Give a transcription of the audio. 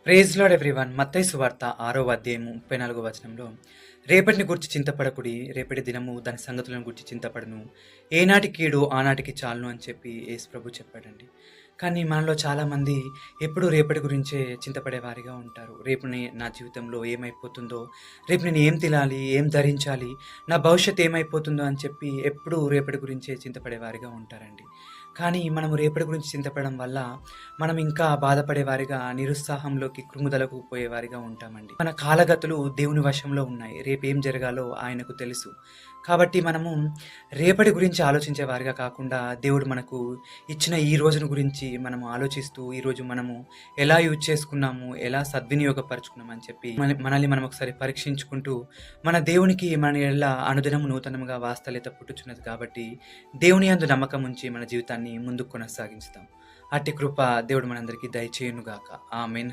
Praise lord everyone. మత్తయి సువార్త 6వ అధ్యాయము 34వ వచనంలో, రేపటిని గూర్చి చింతపడకుడి, రేపటి దినము దాని సంగతులను గూర్చి చింతపడును, ఏనాటి కీడు ఆనాటికి చాలును అని చెప్పి యేసు ప్రభు చెప్పాడండి. కానీ మనలో చాలామంది ఎప్పుడూ రేపటి గురించే చింతపడే వారిగా ఉంటారు. రేపు నా జీవితంలో ఏమైపోతుందో, రేపు నేను ఏం తినాలి, ఏం ధరించాలి, నా భవిష్యత్తు ఏమైపోతుందో అని చెప్పి ఎప్పుడూ రేపటి గురించే చింతపడే వారిగా ఉంటారండి. కానీ మనము రేపటి గురించి చింతపడడం వల్ల మనం ఇంకా బాధపడేవారిగా, నిరుత్సాహంలోకి, కృంగుదలకు పోయేవారిగా ఉంటామండి. మన కాలగతులు దేవుని వశంలో ఉన్నాయి. రేపేం జరగాలో ఆయనకు తెలుసు. కాబట్టి మనము రేపటి గురించి ఆలోచించే వారిగా కాకుండా, దేవుడు మనకు ఇచ్చిన ఈ రోజును గురించి మనము ఆలోచిస్తూ, ఈరోజు మనము ఎలా యూజ్ చేసుకున్నాము, ఎలా సద్వినియోగపరుచుకున్నాము అని చెప్పి మనల్ని మనం ఒకసారి పరీక్షించుకుంటూ, మన దేవునికి మన యెడల అనుదినము నూతనముగా వాత్సల్యత పుట్టుచున్నది కాబట్టి, దేవుని యందు నమ్మకం ఉంచి మన జీవితాన్ని ముందుకు కొనసాగించుదాం. అట్టి కృప దేవుడు మనందరికీ దయచేయునుగాక. ఆమేన్.